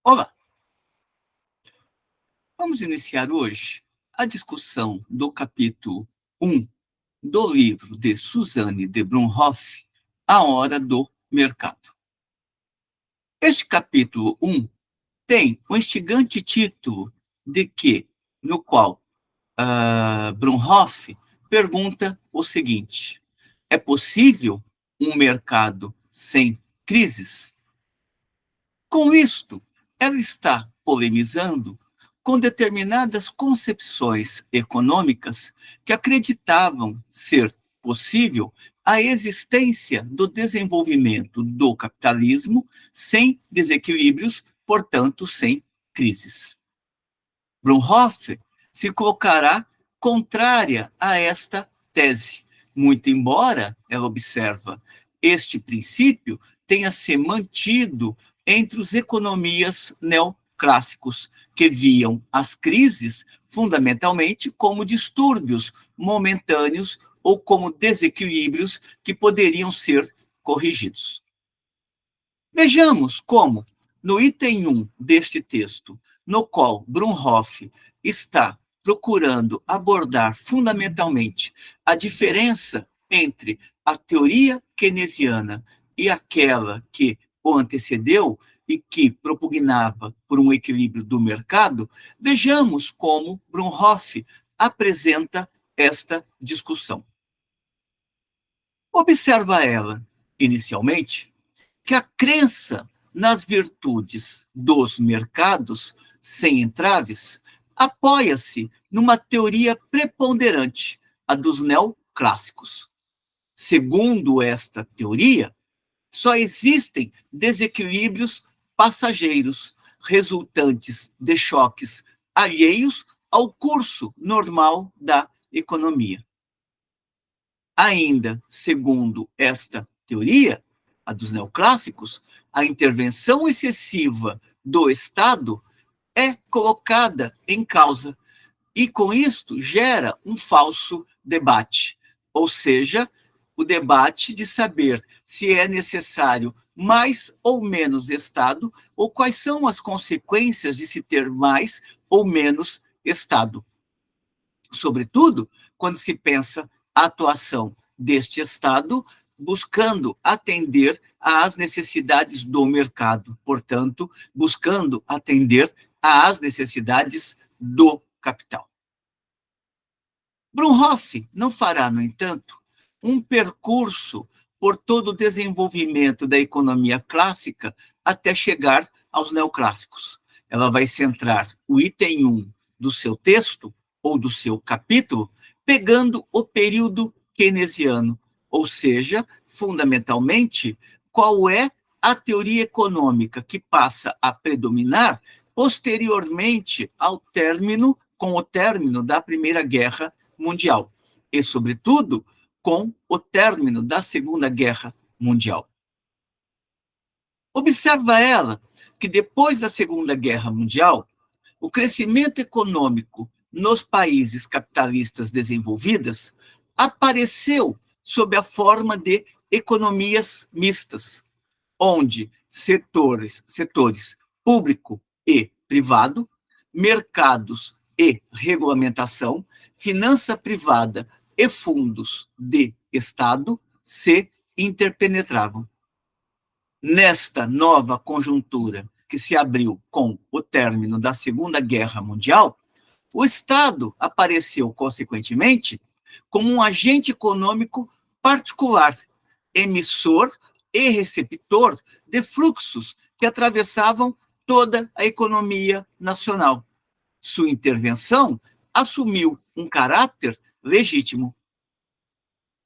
Olá, vamos iniciar hoje a discussão do capítulo 1 do livro de Suzanne de Brunnhoff, A Hora do Mercado. Este capítulo 1 tem o instigante título no qual Brunnhoff pergunta o seguinte: é possível um mercado sem crises? Com isto, ela está polemizando com determinadas concepções econômicas que acreditavam ser possível a existência do desenvolvimento do capitalismo sem desequilíbrios, portanto, sem crises. Brunnhoff se colocará contrária a esta tese, muito embora, ela observa, este princípio tenha se mantido entre os economistas neoclássicos, que viam as crises fundamentalmente como distúrbios momentâneos ou como desequilíbrios que poderiam ser corrigidos. Vejamos como, no item 1 deste texto, no qual Brunnhoff está procurando abordar fundamentalmente a diferença entre a teoria keynesiana e aquela que o antecedeu e que propugnava por um equilíbrio do mercado, vejamos como Brunnhoff apresenta esta discussão. Observa ela, inicialmente, que a crença nas virtudes dos mercados sem entraves apoia-se numa teoria preponderante, a dos neoclássicos. Segundo esta teoria, só existem desequilíbrios passageiros, resultantes de choques alheios ao curso normal da economia. Ainda, segundo esta teoria, a dos neoclássicos, a intervenção excessiva do Estado é colocada em causa e, com isto, gera um falso debate, ou seja, o debate de saber se é necessário mais ou menos Estado ou quais são as consequências de se ter mais ou menos Estado. Sobretudo, quando se pensa a atuação deste Estado buscando atender às necessidades do mercado, portanto, buscando atender às necessidades do capital. Brunnhoff não fará, no entanto, um percurso por todo o desenvolvimento da economia clássica até chegar aos neoclássicos. Ela vai centrar o item 1 do seu texto, ou do seu capítulo, pegando o período keynesiano, ou seja, fundamentalmente, qual é a teoria econômica que passa a predominar posteriormente com o término da Primeira Guerra Mundial, e, sobretudo, com o término da Segunda Guerra Mundial. Observa ela que, depois da Segunda Guerra Mundial, o crescimento econômico nos países capitalistas desenvolvidos apareceu sob a forma de economias mistas, onde setores público e privado, mercados e regulamentação, finança privada e fundos de Estado se interpenetravam. Nesta nova conjuntura que se abriu com o término da Segunda Guerra Mundial, o Estado apareceu, consequentemente, como um agente econômico particular, emissor e receptor de fluxos que atravessavam toda a economia nacional. Sua intervenção assumiu um caráter legítimo.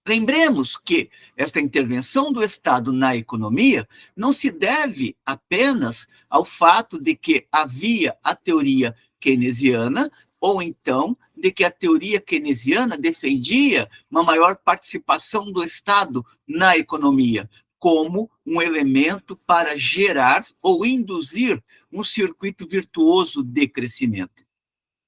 Lembremos que esta intervenção do Estado na economia não se deve apenas ao fato de que havia a teoria keynesiana, ou então de que a teoria keynesiana defendia uma maior participação do Estado na economia, como um elemento para gerar ou induzir um circuito virtuoso de crescimento.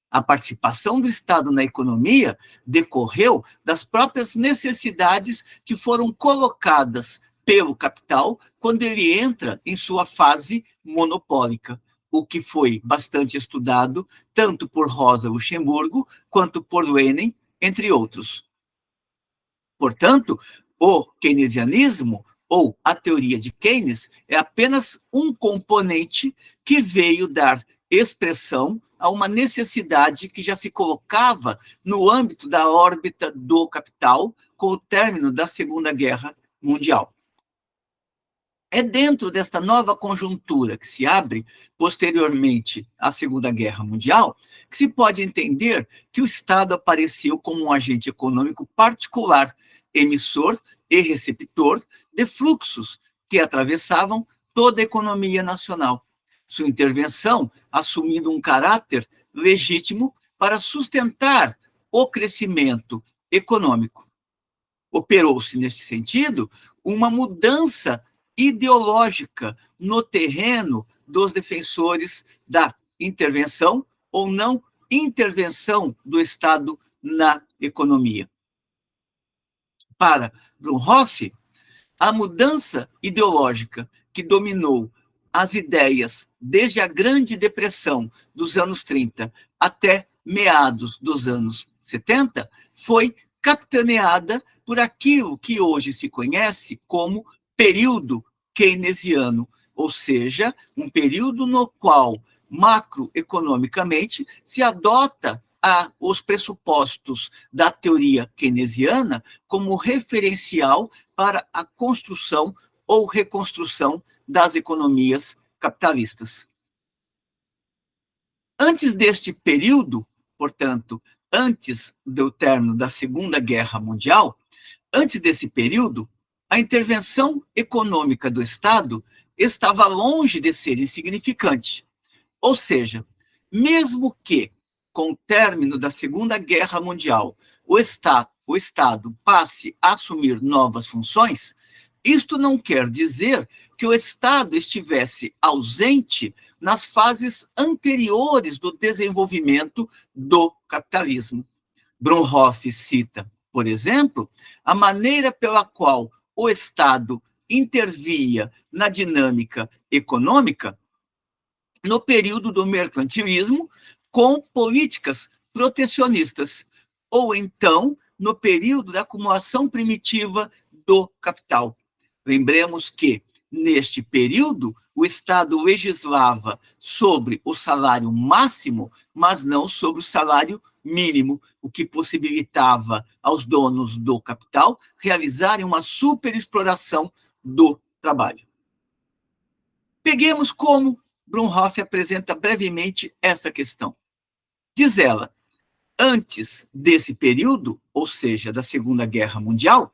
A participação do Estado na economia decorreu das próprias necessidades que foram colocadas pelo capital quando ele entra em sua fase monopólica. o que foi bastante estudado, tanto por Rosa Luxemburgo, quanto por Lenin, entre outros. Portanto, o keynesianismo, ou a teoria de Keynes, é apenas um componente que veio dar expressão a uma necessidade que já se colocava no âmbito da órbita do capital com o término da Segunda Guerra Mundial. É dentro desta nova conjuntura que se abre posteriormente à Segunda Guerra Mundial que se pode entender que o Estado apareceu como um agente econômico particular, emissor e receptor de fluxos que atravessavam toda a economia nacional. Sua intervenção assumindo um caráter legítimo para sustentar o crescimento econômico. Operou-se, neste sentido, uma mudança ideológica no terreno dos defensores da intervenção ou não intervenção do Estado na economia. Para Brunhoff, a mudança ideológica que dominou as ideias desde a Grande Depressão dos anos 30 até meados dos anos 70 foi capitaneada por aquilo que hoje se conhece como período keynesiano, ou seja, um período no qual macroeconomicamente se adota os pressupostos da teoria keynesiana como referencial para a construção ou reconstrução das economias capitalistas. Antes deste período, portanto, antes do término da Segunda Guerra Mundial, antes desse período, a intervenção econômica do Estado estava longe de ser insignificante. Ou seja, mesmo que, com o término da Segunda Guerra Mundial, o Estado passe a assumir novas funções, isto não quer dizer que o Estado estivesse ausente nas fases anteriores do desenvolvimento do capitalismo. Brunhoff cita, por exemplo, a maneira pela qual o Estado intervia na dinâmica econômica no período do mercantilismo com políticas protecionistas, ou então no período da acumulação primitiva do capital. Lembremos que, neste período, o Estado legislava sobre o salário máximo, mas não sobre o salário mínimo, o que possibilitava aos donos do capital realizarem uma superexploração do trabalho. Peguemos como Brunhoff apresenta brevemente esta questão. Diz ela, antes desse período, ou seja, da Segunda Guerra Mundial,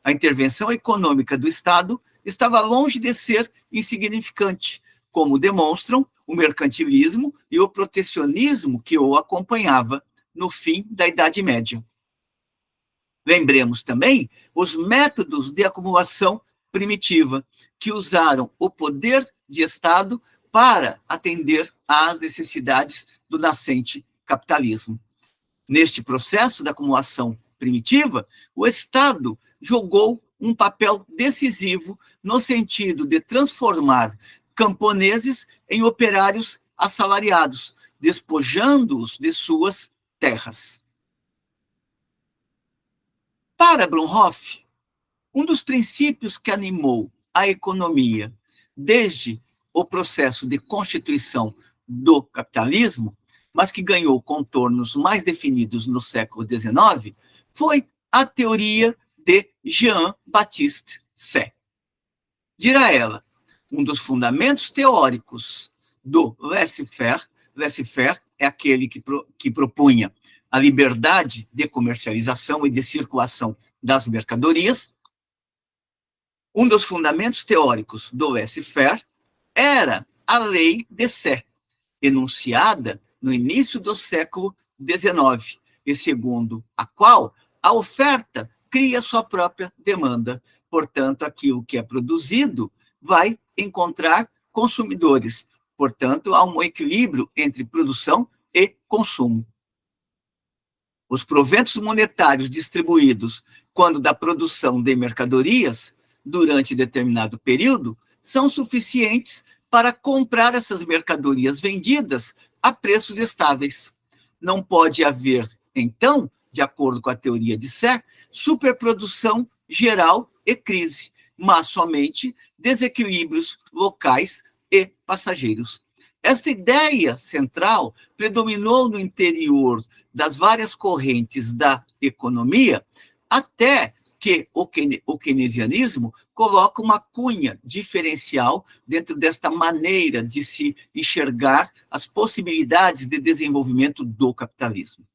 a intervenção econômica do Estado estava longe de ser insignificante, como demonstram o mercantilismo e o protecionismo que o acompanhava no fim da Idade Média. Lembremos também os métodos de acumulação primitiva, que usaram o poder de Estado para atender às necessidades do nascente capitalismo. Neste processo da acumulação primitiva, o Estado jogou um papel decisivo no sentido de transformar camponeses em operários assalariados, despojando-os de suas terras. Para Brunhoff, um dos princípios que animou a economia desde o processo de constituição do capitalismo, mas que ganhou contornos mais definidos no século XIX, foi a teoria de Jean-Baptiste Say. Dirá ela, um dos fundamentos teóricos do laissez-faire é aquele que propunha a liberdade de comercialização e de circulação das mercadorias. Um dos fundamentos teóricos do laissez-faire era a lei de Say, enunciada no início do século XIX, e segundo a qual a oferta cria sua própria demanda. Portanto, aquilo que é produzido vai encontrar consumidores. Portanto, há um equilíbrio entre produção e consumo. Os proventos monetários distribuídos quando da produção de mercadorias, durante determinado período, são suficientes para comprar essas mercadorias vendidas a preços estáveis. Não pode haver, então, de acordo com a teoria de Sé, superprodução geral e crise, mas somente desequilíbrios locais e passageiros. Esta ideia central predominou no interior das várias correntes da economia, até que o keynesianismo coloca uma cunha diferencial dentro desta maneira de se enxergar as possibilidades de desenvolvimento do capitalismo.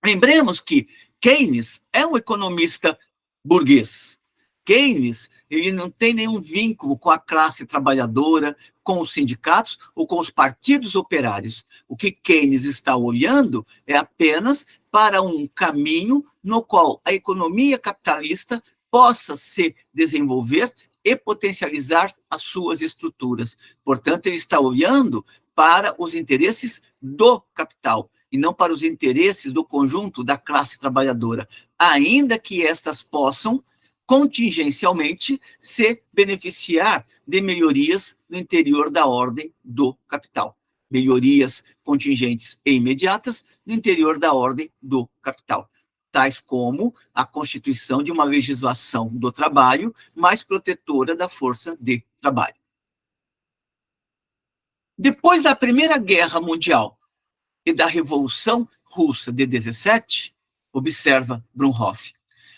Lembremos que Keynes é um economista burguês. Keynes, ele não tem nenhum vínculo com a classe trabalhadora, com os sindicatos ou com os partidos operários. O que Keynes está olhando é apenas para um caminho no qual a economia capitalista possa se desenvolver e potencializar as suas estruturas. Portanto, ele está olhando para os interesses do capital e não para os interesses do conjunto da classe trabalhadora, ainda que estas possam contingencialmente se beneficiar de melhorias no interior da ordem do capital. Melhorias contingentes e imediatas no interior da ordem do capital, tais como a constituição de uma legislação do trabalho mais protetora da força de trabalho. Depois da Primeira Guerra Mundial e da Revolução Russa de 17, observa Brunhoff,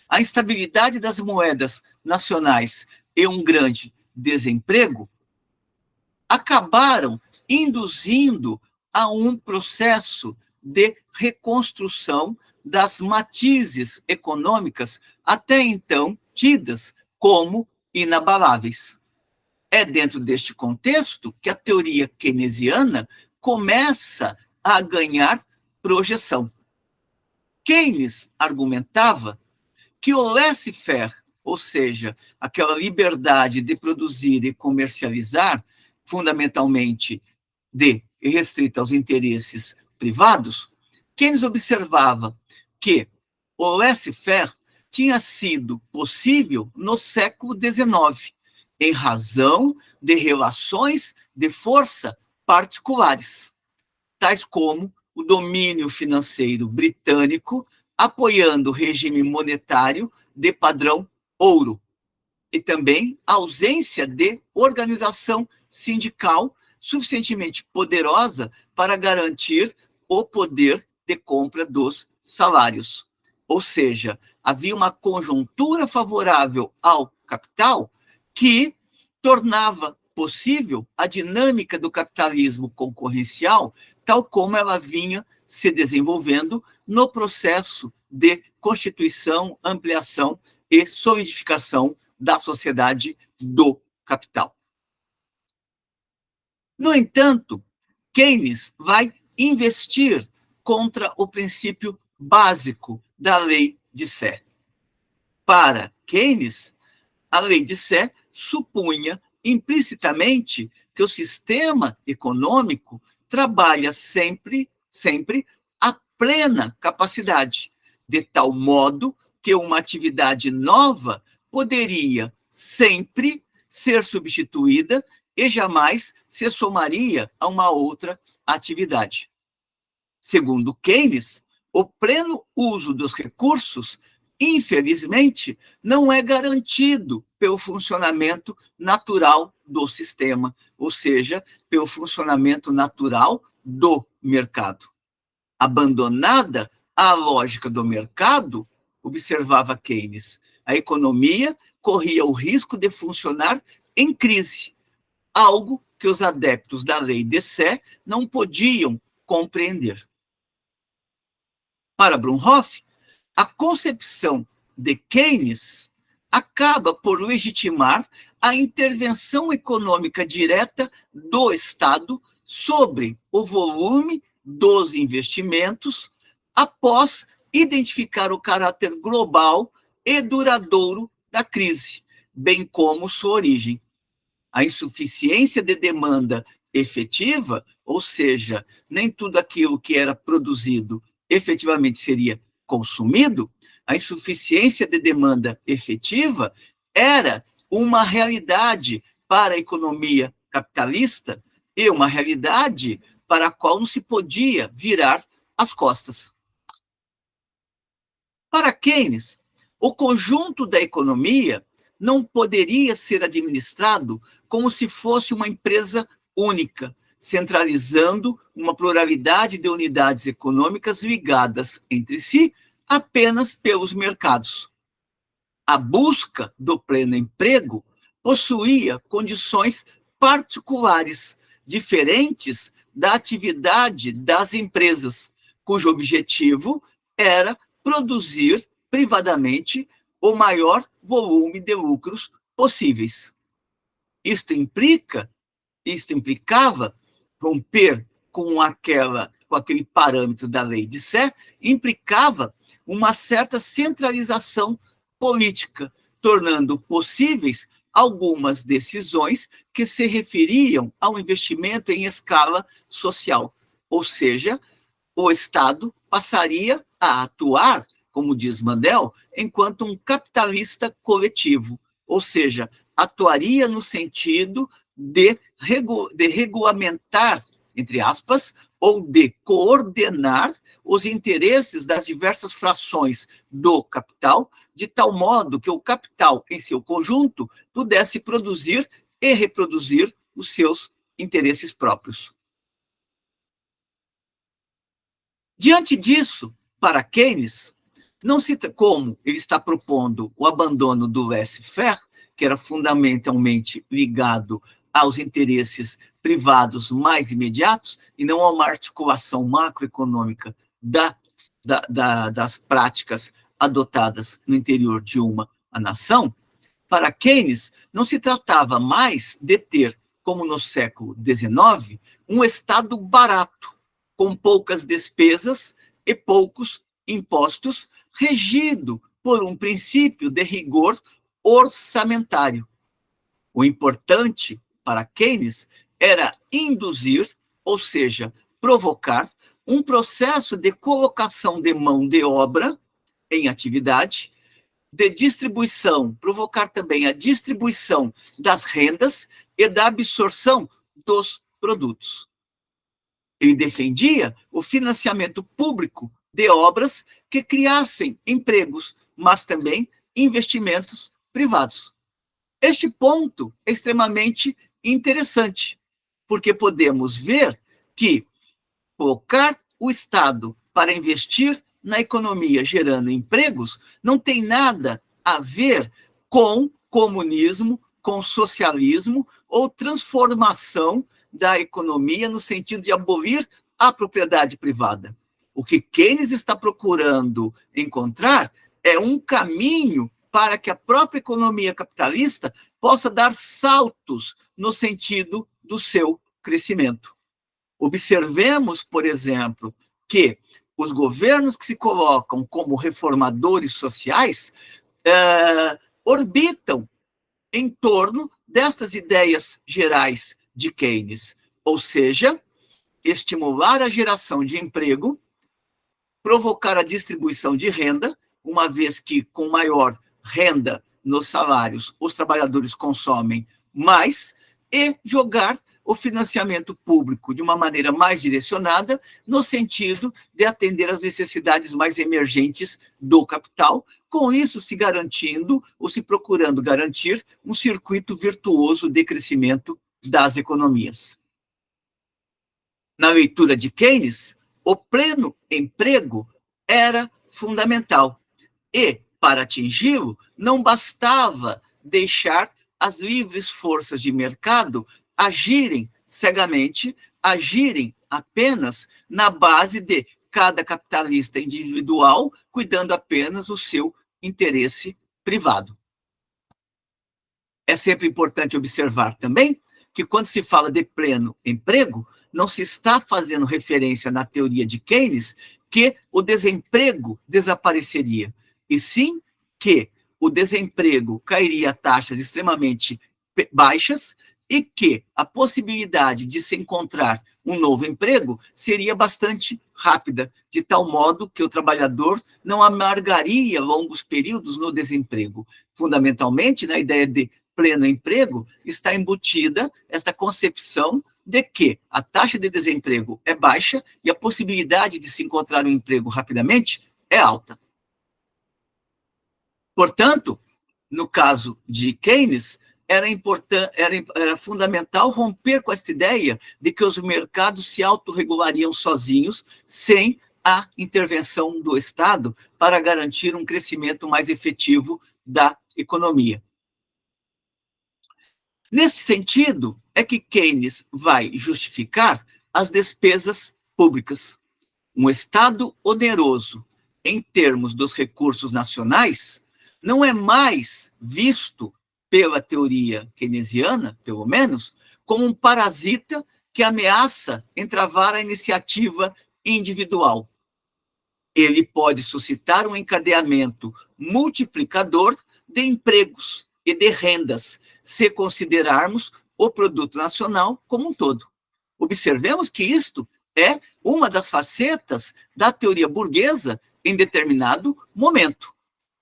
a instabilidade das moedas nacionais e um grande desemprego acabaram induzindo a um processo de reconstrução das matizes econômicas até então tidas como inabaláveis. É dentro deste contexto que a teoria keynesiana começa a ganhar projeção. Keynes argumentava que o laissez-faire, ou seja, aquela liberdade de produzir e comercializar, fundamentalmente restrita aos interesses privados, Keynes observava que o laissez-faire tinha sido possível no século XIX, em razão de relações de força particulares, tais como o domínio financeiro britânico apoiando o regime monetário de padrão ouro, e também a ausência de organização sindical suficientemente poderosa para garantir o poder de compra dos salários. Ou seja, havia uma conjuntura favorável ao capital que tornava possível a dinâmica do capitalismo concorrencial, tal como ela vinha se desenvolvendo no processo de constituição, ampliação e solidificação da sociedade do capital. No entanto, Keynes vai investir contra o princípio básico da lei de Sé. Para Keynes, a lei de Sé supunha implicitamente que o sistema econômico trabalha sempre a plena capacidade, de tal modo que uma atividade nova poderia sempre ser substituída e jamais se somaria a uma outra atividade. Segundo Keynes, o pleno uso dos recursos, infelizmente, não é garantido pelo funcionamento natural do sistema, ou seja, pelo funcionamento natural do mercado. Abandonada a lógica do mercado, observava Keynes, a economia corria o risco de funcionar em crise, algo que os adeptos da lei de Sé não podiam compreender. Para Brunhoff, a concepção de Keynes acaba por legitimar a intervenção econômica direta do Estado sobre o volume dos investimentos após identificar o caráter global e duradouro da crise, bem como sua origem. A insuficiência de demanda efetiva, ou seja, nem tudo aquilo que era produzido efetivamente seria consumido, a insuficiência de demanda efetiva era uma realidade para a economia capitalista e uma realidade para a qual não se podia virar as costas. Para Keynes, o conjunto da economia não poderia ser administrado como se fosse uma empresa única, centralizando uma pluralidade de unidades econômicas ligadas entre si apenas pelos mercados. A busca do pleno emprego possuía condições particulares, diferentes da atividade das empresas, cujo objetivo era produzir privadamente o maior volume de lucros possíveis. Isto implicava romper com aquele parâmetro da lei de Sé, implicava uma certa centralização política, tornando possíveis algumas decisões que se referiam ao investimento em escala social. Ou seja, o Estado passaria a atuar, como diz Mandel, enquanto um capitalista coletivo, ou seja, atuaria no sentido de regulamentar, entre aspas, ou de coordenar os interesses das diversas frações do capital, de tal modo que o capital, em seu conjunto, pudesse produzir e reproduzir os seus interesses próprios. Diante disso, para Keynes, não se como ele está propondo o abandono do laissez-faire, que era fundamentalmente ligado aos interesses privados mais imediatos, e não a uma articulação macroeconômica das práticas adotadas no interior de uma nação, para Keynes não se tratava mais de ter, como no século XIX, um Estado barato, com poucas despesas e poucos impostos, regido por um princípio de rigor orçamentário. O importante para Keynes era induzir, ou seja, provocar, um processo de colocação de mão de obra em atividade, de distribuição, provocar também a distribuição das rendas e da absorção dos produtos. Ele defendia o financiamento público de obras que criassem empregos, mas também investimentos privados. Este ponto é extremamente interessante, porque podemos ver que colocar o Estado para investir na economia gerando empregos não tem nada a ver com comunismo, com socialismo ou transformação da economia no sentido de abolir a propriedade privada. O que Keynes está procurando encontrar é um caminho para que a própria economia capitalista possa dar saltos no sentido do seu crescimento. Observemos, por exemplo, que os governos que se colocam como reformadores sociais orbitam em torno destas ideias gerais de Keynes, ou seja, estimular a geração de emprego, provocar a distribuição de renda, uma vez que com maior renda nos salários os trabalhadores consomem mais, e jogar o financiamento público de uma maneira mais direcionada, no sentido de atender às necessidades mais emergentes do capital, com isso se garantindo, ou se procurando garantir, um circuito virtuoso de crescimento das economias. Na leitura de Keynes, o pleno emprego era fundamental, e, para atingi-lo, não bastava deixar as livres forças de mercado agirem cegamente, agirem apenas na base de cada capitalista individual, cuidando apenas do seu interesse privado. É sempre importante observar também que, quando se fala de pleno emprego, não se está fazendo referência na teoria de Keynes que o desemprego desapareceria, e sim que o desemprego cairia a taxas extremamente baixas e que a possibilidade de se encontrar um novo emprego seria bastante rápida, de tal modo que o trabalhador não amargaria longos períodos no desemprego. Fundamentalmente, na ideia de pleno emprego, está embutida esta concepção de que a taxa de desemprego é baixa e a possibilidade de se encontrar um emprego rapidamente é alta. Portanto, no caso de Keynes, era fundamental romper com esta ideia de que os mercados se autorregulariam sozinhos, sem a intervenção do Estado, para garantir um crescimento mais efetivo da economia. Nesse sentido, é que Keynes vai justificar as despesas públicas. Um Estado oneroso, em termos dos recursos nacionais, não é mais visto pela teoria keynesiana, pelo menos, como um parasita que ameaça entravar a iniciativa individual. Ele pode suscitar um encadeamento multiplicador de empregos e de rendas, se considerarmos o produto nacional como um todo. Observemos que isto é uma das facetas da teoria burguesa em determinado momento.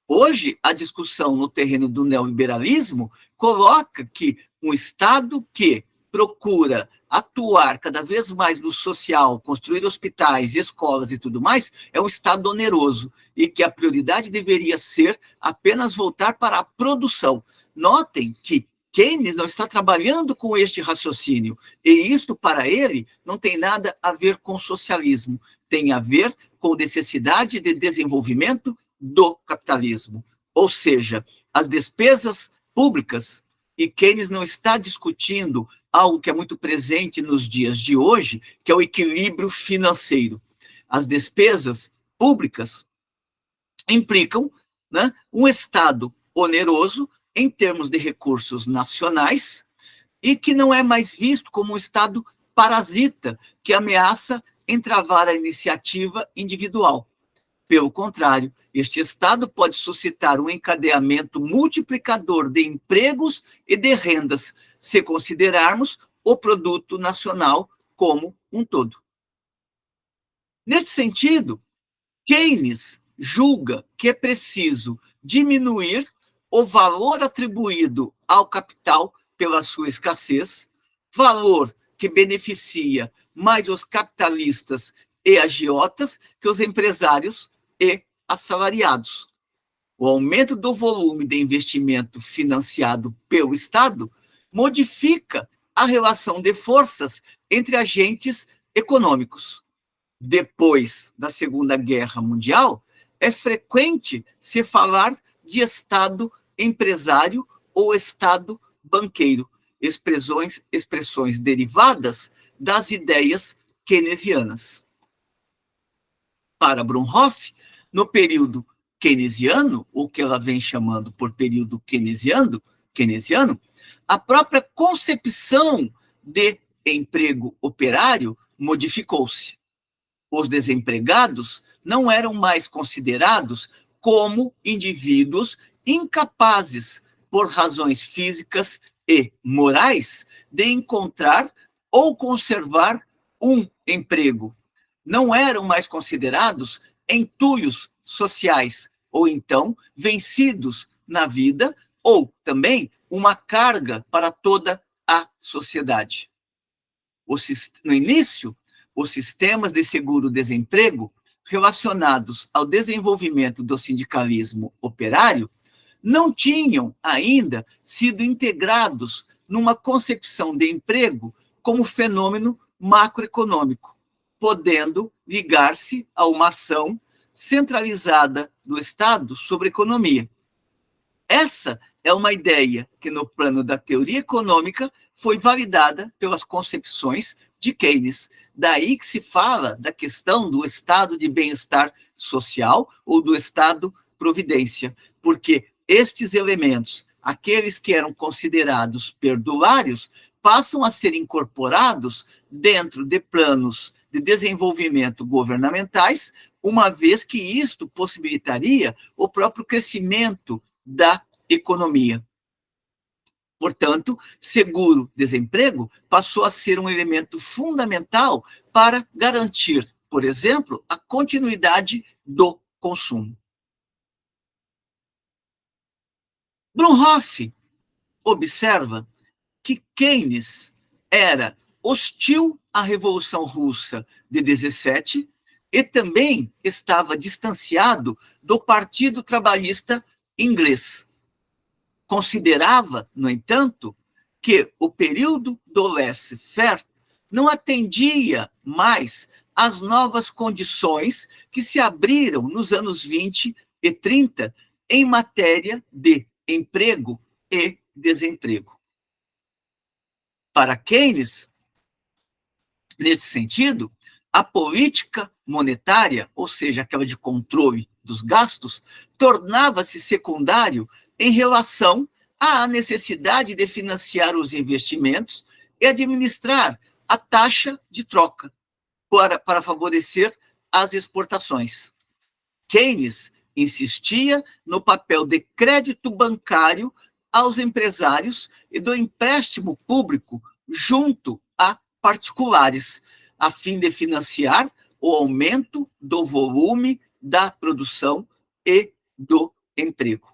Hoje, a discussão no terreno do neoliberalismo coloca que um Estado que procura atuar cada vez mais no social, construir hospitais, escolas e tudo mais, é um Estado oneroso e que a prioridade deveria ser apenas voltar para a produção. Notem que Keynes não está trabalhando com este raciocínio, e isto, para ele, não tem nada a ver com socialismo, tem a ver com necessidade de desenvolvimento do capitalismo. Ou seja, as despesas públicas, e Keynes não está discutindo algo que é muito presente nos dias de hoje, que é o equilíbrio financeiro. As despesas públicas implicam, né, um Estado oneroso em termos de recursos nacionais e que não é mais visto como um Estado parasita que ameaça entravar a iniciativa individual. Pelo contrário, este Estado pode suscitar um encadeamento multiplicador de empregos e de rendas, se considerarmos o produto nacional como um todo. Neste sentido, Keynes julga que é preciso diminuir o valor atribuído ao capital pela sua escassez, valor que beneficia mais os capitalistas e agiotas que os empresários e assalariados. O aumento do volume de investimento financiado pelo Estado modifica a relação de forças entre agentes econômicos. Depois da Segunda Guerra Mundial, é frequente se falar de Estado empresário ou Estado banqueiro, expressões derivadas das ideias keynesianas. Para Brunhoff, no período keynesiano, o que ela vem chamando por período keynesiano, a própria concepção de emprego operário modificou-se. Os desempregados não eram mais considerados como indivíduos incapazes, por razões físicas e morais, de encontrar ou conservar um emprego. Não eram mais considerados entulhos sociais, ou então vencidos na vida, ou também uma carga para toda a sociedade. No início, os sistemas de seguro-desemprego relacionados ao desenvolvimento do sindicalismo operário não tinham ainda sido integrados numa concepção de emprego como fenômeno macroeconômico, podendo ligar-se a uma ação centralizada do Estado sobre a economia. Essa é uma ideia que, no plano da teoria econômica, foi validada pelas concepções de Keynes. Daí que se fala da questão do estado de bem-estar social ou do estado-providência, porque estes elementos, aqueles que eram considerados perdulários, passam a ser incorporados dentro de planos de desenvolvimento governamentais, uma vez que isto possibilitaria o próprio crescimento da economia. Portanto, seguro-desemprego passou a ser um elemento fundamental para garantir, por exemplo, a continuidade do consumo. Brunhoff observa que Keynes era hostil à Revolução Russa de 17 e também estava distanciado do Partido Trabalhista inglês. Considerava, no entanto, que o período do laissez-faire não atendia mais às novas condições que se abriram nos anos 20 e 30 em matéria de emprego e desemprego. Para Keynes, nesse sentido, a política monetária, ou seja, aquela de controle dos gastos, tornava-se secundário em relação à necessidade de financiar os investimentos e administrar a taxa de troca para favorecer as exportações. Keynes insistia no papel de crédito bancário aos empresários e do empréstimo público junto a particulares, a fim de financiar o aumento do volume da produção e do emprego.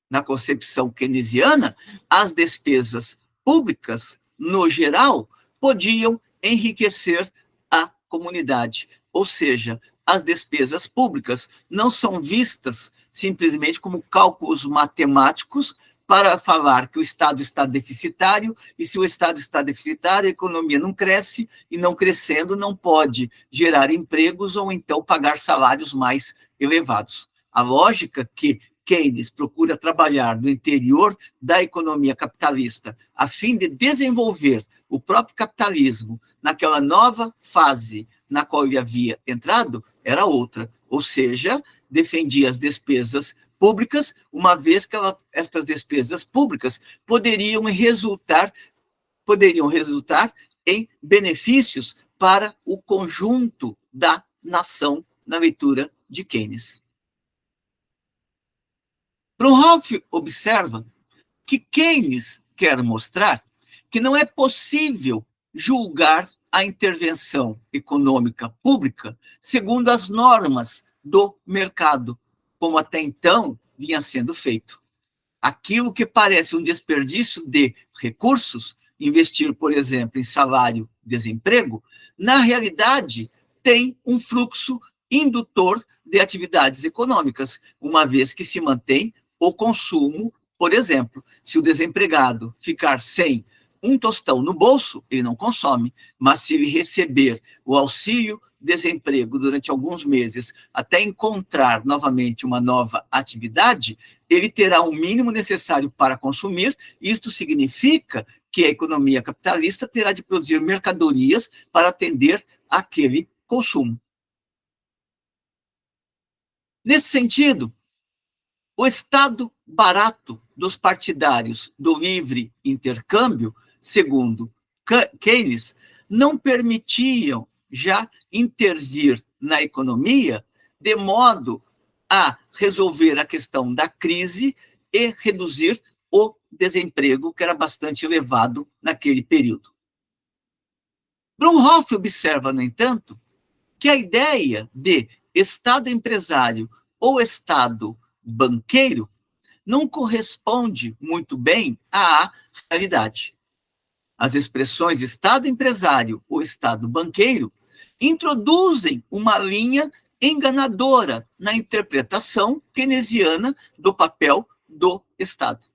Na concepção keynesiana, as despesas públicas, no geral, podiam enriquecer a comunidade, ou seja, as despesas públicas não são vistas simplesmente como cálculos matemáticos para falar que o Estado está deficitário, e se o Estado está deficitário, a economia não cresce, e não crescendo não pode gerar empregos ou então pagar salários mais elevados. A lógica que Keynes procura trabalhar no interior da economia capitalista a fim de desenvolver o próprio capitalismo naquela nova fase na qual ele havia entrado, era outra, ou seja, defendia as despesas públicas, uma vez que estas despesas públicas poderiam resultar em benefícios para o conjunto da nação, na leitura de Keynes. Bronhoff observa que Keynes quer mostrar que não é possível julgar a intervenção econômica pública segundo as normas do mercado, como até então vinha sendo feito. Aquilo que parece um desperdício de recursos, investir, por exemplo, em salário-desemprego, na realidade tem um fluxo indutor de atividades econômicas, uma vez que se mantém o consumo. Por exemplo, se o desempregado ficar sem um tostão no bolso, ele não consome, mas se ele receber o auxílio-desemprego durante alguns meses, até encontrar novamente uma nova atividade, ele terá o mínimo necessário para consumir. Isto significa que a economia capitalista terá de produzir mercadorias para atender aquele consumo. Nesse sentido, o Estado barato dos partidários do livre intercâmbio, segundo Keynes, não permitiam já intervir na economia de modo a resolver a questão da crise e reduzir o desemprego, que era bastante elevado naquele período. Bronhoff observa, no entanto, que a ideia de Estado empresário ou Estado banqueiro não corresponde muito bem à realidade. As expressões Estado empresário ou Estado banqueiro introduzem uma linha enganadora na interpretação keynesiana do papel do Estado.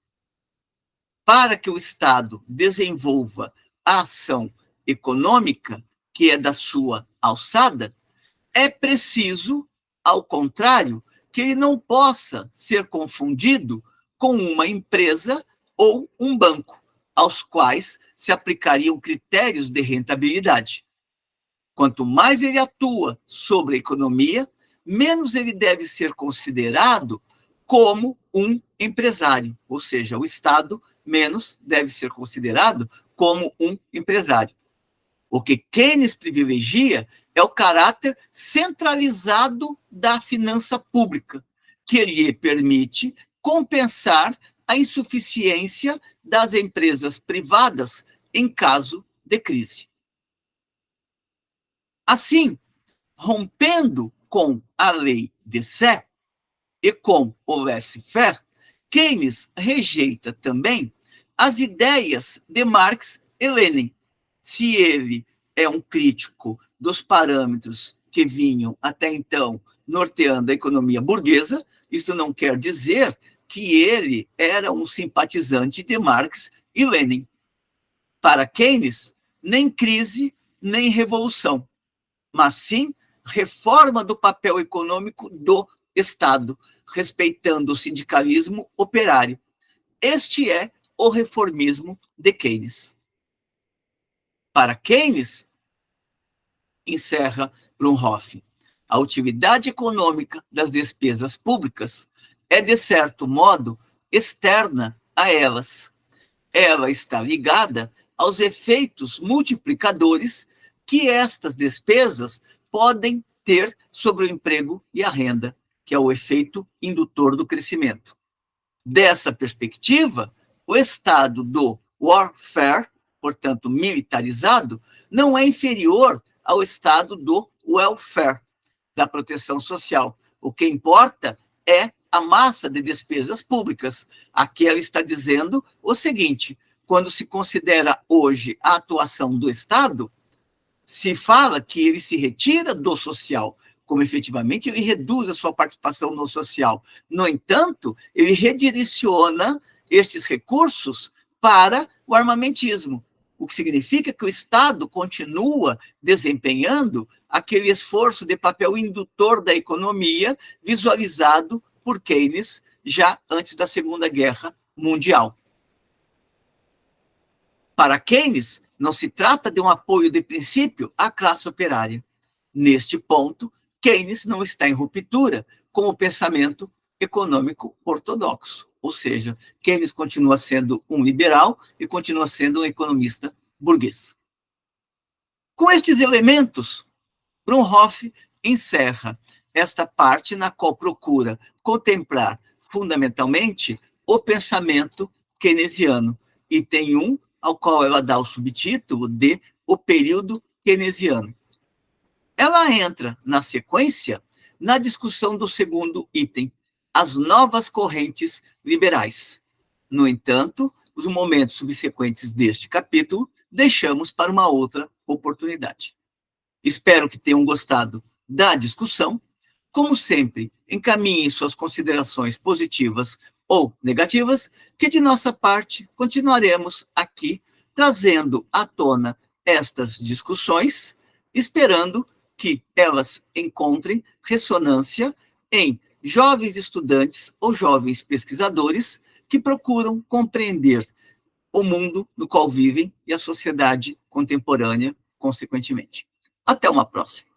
Para que o Estado desenvolva a ação econômica, que é da sua alçada, é preciso, ao contrário, que ele não possa ser confundido com uma empresa ou um banco, aos quais se aplicariam critérios de rentabilidade. Quanto mais ele atua sobre a economia, menos ele deve ser considerado como um empresário, ou seja, o Estado menos deve ser considerado como um empresário. O que Keynes privilegia é o caráter centralizado da finança pública, que lhe permite compensar a insuficiência das empresas privadas em caso de crise. Assim, rompendo com a lei de Sé e com o laissez-faire, Keynes rejeita também as ideias de Marx e Lenin. Se ele é um crítico dos parâmetros que vinham até então norteando a economia burguesa, isso não quer dizer que ele era um simpatizante de Marx e Lenin. Para Keynes, nem crise, nem revolução, mas sim reforma do papel econômico do Estado, respeitando o sindicalismo operário. Este é o reformismo de Keynes. Para Keynes, encerra Blumhoff, a utilidade econômica das despesas públicas é, de certo modo, externa a elas. Ela está ligada aos efeitos multiplicadores que estas despesas podem ter sobre o emprego e a renda, que é o efeito indutor do crescimento. Dessa perspectiva, o estado do warfare, portanto militarizado, não é inferior ao estado do welfare, da proteção social. O que importa é a massa de despesas públicas. Aqui ela está dizendo o seguinte: quando se considera hoje a atuação do Estado, se fala que ele se retira do social, como efetivamente ele reduz a sua participação no social. No entanto, ele redireciona estes recursos para o armamentismo, o que significa que o Estado continua desempenhando aquele esforço de papel indutor da economia visualizado por Keynes já antes da Segunda Guerra Mundial. Para Keynes, não se trata de um apoio de princípio à classe operária. Neste ponto, Keynes não está em ruptura com o pensamento econômico ortodoxo, ou seja, Keynes continua sendo um liberal e continua sendo um economista burguês. Com estes elementos, Blumhoff encerra esta parte na qual procura contemplar fundamentalmente o pensamento keynesiano, e tem um ao qual ela dá o subtítulo de O Período Keynesiano. Ela entra na sequência na discussão do segundo item, as novas correntes liberais. No entanto, os momentos subsequentes deste capítulo deixamos para uma outra oportunidade. Espero que tenham gostado da discussão. Como sempre, encaminhem suas considerações positivas ou negativas, que de nossa parte continuaremos aqui trazendo à tona estas discussões, esperando que elas encontrem ressonância em jovens estudantes ou jovens pesquisadores que procuram compreender o mundo no qual vivem e a sociedade contemporânea, consequentemente. Até uma próxima.